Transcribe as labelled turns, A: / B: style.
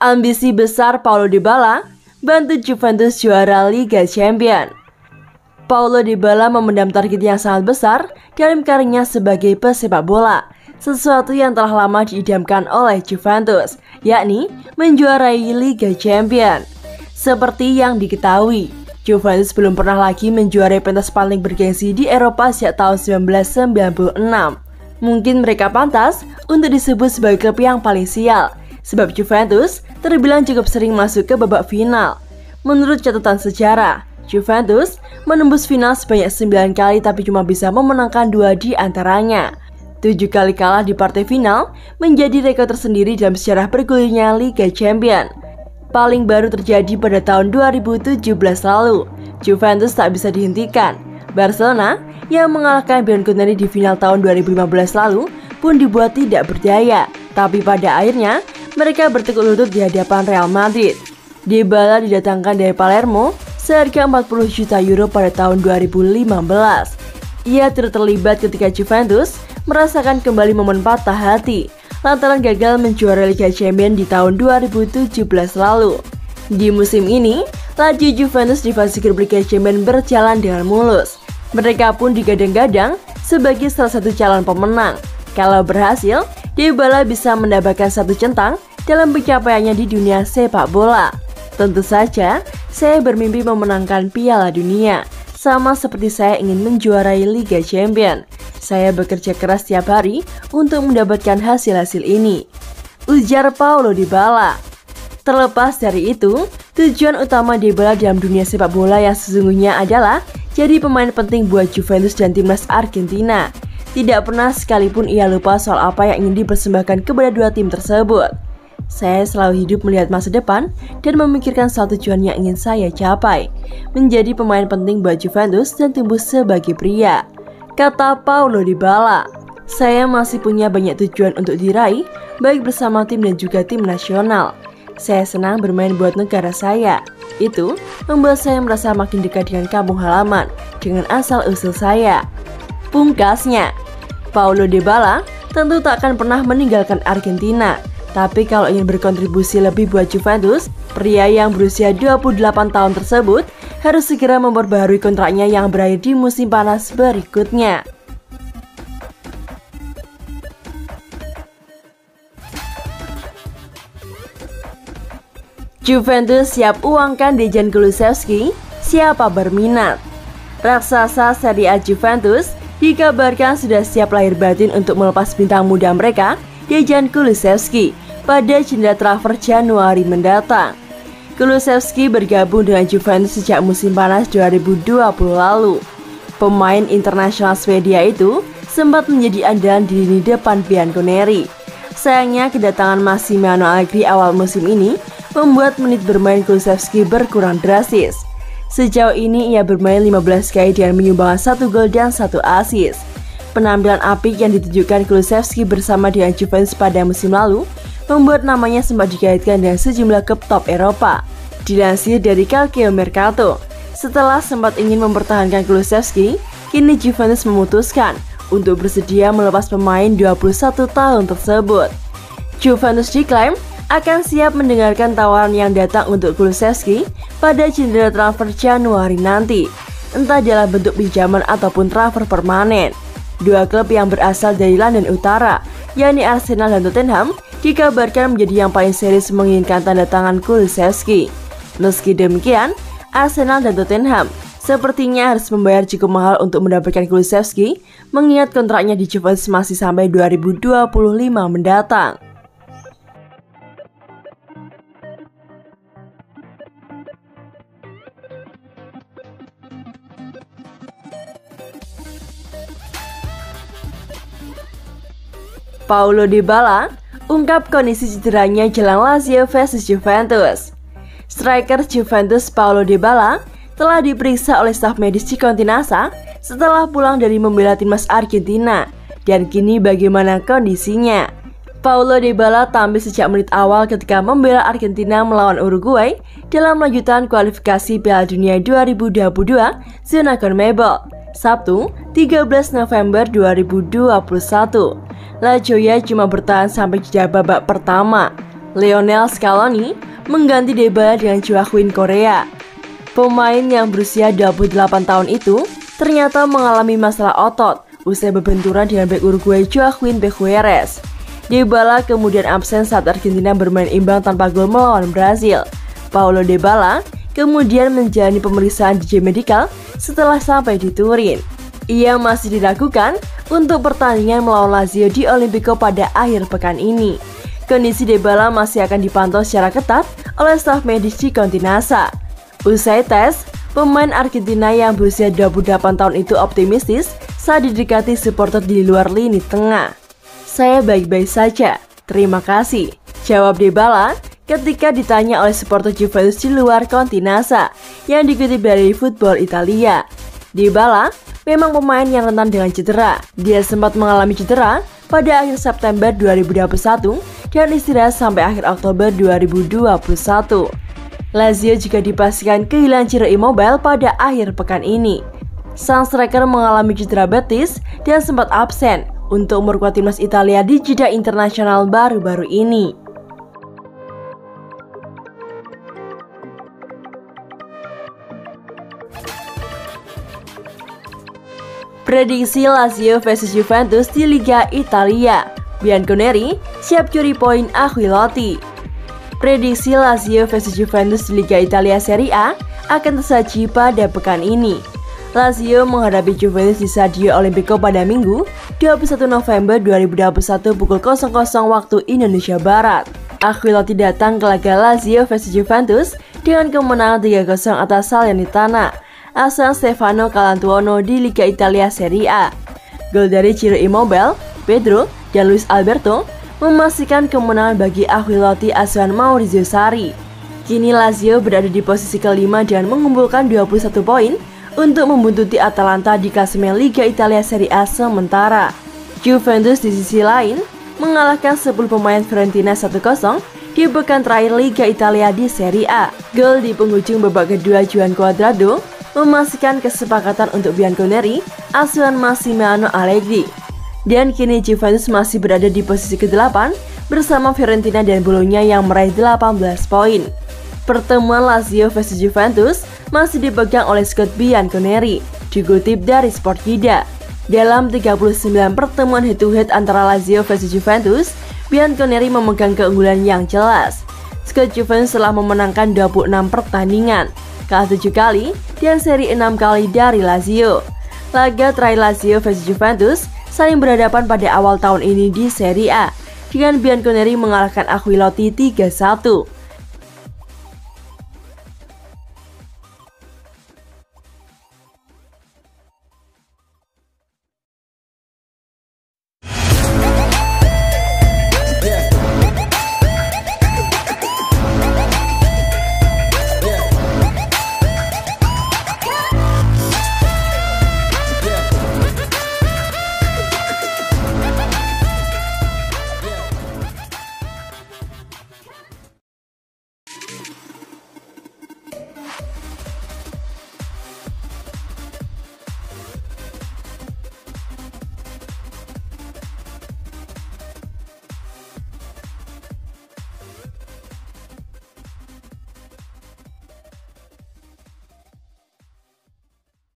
A: Ambisi besar Paulo Dybala bantu Juventus juara Liga Champions. Paulo Dybala memendam target yang sangat besar dalam karirnya sebagai pesepak bola, sesuatu yang telah lama diidamkan oleh Juventus, yakni menjuarai Liga Champions. Seperti yang diketahui, Juventus belum pernah lagi menjuarai pentas paling bergengsi di Eropa sejak tahun 1996. Mungkin mereka pantas untuk disebut sebagai klub yang paling sial, sebab Juventus terbilang cukup sering masuk ke babak final. Menurut catatan sejarah, Juventus menembus final sebanyak 9 kali tapi cuma bisa memenangkan 2 di antaranya. 7 kali kalah di partai final menjadi rekor tersendiri dalam sejarah bergulirnya Liga Champions. Paling baru terjadi pada tahun 2017 lalu. Juventus tak bisa dihentikan. Barcelona yang mengalahkan Bianconeri di final tahun 2015 lalu pun dibuat tidak berdaya. Tapi pada akhirnya mereka bertekuk lutut di hadapan Real Madrid. Dybala didatangkan dari Palermo seharga 40 juta euro pada tahun 2015. Ia terlibat ketika Juventus merasakan kembali momen patah hati lantaran gagal menjuarai Liga Champions di tahun 2017 lalu. Di musim ini, laju Juventus di fase grup Liga Champions berjalan dengan mulus. Mereka pun digadang-gadang sebagai salah satu calon pemenang. Kalau berhasil, Dybala bisa mendapatkan satu centang dalam pencapaiannya di dunia sepak bola. Tentu saja, saya bermimpi memenangkan Piala Dunia, sama seperti saya ingin menjuarai Liga Champions. Saya bekerja keras setiap hari untuk mendapatkan hasil-hasil ini, ujar Paulo Dybala. Terlepas dari itu, tujuan utama Dybala dalam dunia sepak bola yang sesungguhnya adalah jadi pemain penting buat Juventus dan timnas Argentina. Tidak pernah sekalipun ia lupa soal apa yang ingin dipersembahkan kepada dua tim tersebut. Saya selalu hidup melihat masa depan dan memikirkan soal tujuan yang ingin saya capai, menjadi pemain penting buat Juventus dan tumbuh sebagai pria, kata Paulo Dybala. Saya masih punya banyak tujuan untuk diraih, baik bersama tim dan juga tim nasional. Saya senang bermain buat negara saya. Itu membuat saya merasa makin dekat dengan kampung halaman, dengan asal-usul saya. Pungkasnya, Paulo Dybala tentu tak akan pernah meninggalkan Argentina. Tapi kalau ingin berkontribusi lebih buat Juventus, pria yang berusia 28 tahun tersebut harus segera memperbaharui kontraknya yang berakhir di musim panas berikutnya. Juventus siap uangkan Dejan Kulusevski, siapa berminat? Raksasa Serie A Juventus dikabarkan sudah siap lahir batin untuk melepas bintang muda mereka, Dejan Kulusevski, pada jendela transfer Januari mendatang. Kulusevski bergabung dengan Juventus sejak musim panas 2020 lalu. Pemain internasional Swedia itu sempat menjadi andalan di lini depan Bianconeri. Sayangnya kedatangan Massimiliano Allegri awal musim ini membuat menit bermain Kulusevski berkurang drastis. Sejauh ini ia bermain 15 kali dengan menyumbangkan 1 gol dan 1 assist. Penampilan apik yang ditunjukkan Kulusevski bersama dengan Juventus pada musim lalu membuat namanya sempat dikaitkan dengan sejumlah klub top Eropa. Dilansir dari Calcio Mercato, setelah sempat ingin mempertahankan Kulusevski, kini Juventus memutuskan untuk bersedia melepas pemain 21 tahun tersebut. Juventus diklaim akan siap mendengarkan tawaran yang datang untuk Kulusevski pada jendela transfer Januari nanti, entah dalam bentuk pinjaman ataupun transfer permanen. Dua klub yang berasal dari London Utara, yakni Arsenal dan Tottenham, dikabarkan menjadi yang paling serius menginginkan tanda tangan Kulusevski. Meski demikian, Arsenal dan Tottenham sepertinya harus membayar cukup mahal untuk mendapatkan Kulusevski, mengingat kontraknya di Juventus masih sampai 2025 mendatang. Paulo Dybala ungkap kondisi cederanya jelang Lazio versus Juventus. Striker Juventus Paulo Dybala telah diperiksa oleh staf medis di Continasa setelah pulang dari membela timnas Argentina, dan kini bagaimana kondisinya? Paulo Dybala tampil sejak menit awal ketika membela Argentina melawan Uruguay dalam lanjutan kualifikasi Piala Dunia 2022 zona CONMEBOL, Sabtu 13 November 2021. La Joya cuma bertahan sampai jeda babak pertama. Lionel Scaloni mengganti Dybala dengan Joaquin Correa. Pemain yang berusia 28 tahun itu ternyata mengalami masalah otot usai berbenturan dengan bek Uruguay Joaquin Bejueres. Dybala kemudian absen saat Argentina bermain imbang tanpa gol melawan Brazil. Paulo Dybala kemudian menjalani pemeriksaan DJ Medical setelah sampai di Turin. Ia masih diragukan untuk pertandingan melawan Lazio di Olimpico pada akhir pekan ini. Kondisi Dybala masih akan dipantau secara ketat oleh staf medis di Continasa. Usai tes, pemain Argentina yang berusia 28 tahun itu optimistis saat didekati supporter di luar lini tengah. "Saya baik-baik saja, terima kasih," jawab Dybala ketika ditanya oleh supporter Juventus di luar Continasa yang dikutip dari Football Italia. Dybala memang pemain yang rentan dengan cedera. Dia sempat mengalami cedera pada akhir September 2021 dan istirahat sampai akhir Oktober 2021. Lazio juga dipastikan kehilangan Ciro Immobile pada akhir pekan ini. Sang striker mengalami cedera betis dan sempat absen untuk memperkuat timnas Italia di jeda internasional baru-baru ini. Prediksi Lazio versus Juventus di Liga Italia. Bianconeri siap curi poin Ancelotti. Prediksi Lazio versus Juventus di Liga Italia Serie A akan tersaji pada pekan ini. Lazio menghadapi Juventus di Stadio Olimpico pada Minggu 21 November 2021 pukul 00 waktu Indonesia Barat. Ancelotti datang ke laga Lazio versus Juventus dengan kemenangan 3-0 atas Salernitana asal Stefano Calantuono di Liga Italia Serie A. Gol dari Ciro Immobile, Pedro, dan Luis Alberto memastikan kemenangan bagi Ancelotti asuhan Maurizio Sarri. Kini Lazio berada di posisi kelima dan mengumpulkan 21 poin untuk membuntuti Atalanta di klasemen Liga Italia Serie A sementara. Juventus di sisi lain mengalahkan 10 pemain Fiorentina 1-0 di pekan terakhir Liga Italia di Serie A. Gol di penghujung babak kedua Juan Cuadrado memastikan kesepakatan untuk Bianconeri asuhan Massimiliano Allegri. Dan kini Juventus masih berada di posisi ke-8 bersama Fiorentina dan Bologna yang meraih 18 poin. Pertemuan Lazio versus Juventus masih dipegang oleh Scott Bianconeri, dikutip dari Sportgida. Dalam 39 pertemuan head-to-head antara Lazio versus Juventus, Bianconeri memegang keunggulan yang jelas. Scott Juventus telah memenangkan 26 pertandingan, kalah 7 kali dan seri 6 kali dari Lazio. Laga terakhir Lazio versus Juventus saling berhadapan pada awal tahun ini di Serie A, dengan Bianconeri mengalahkan Ancelotti 3-1.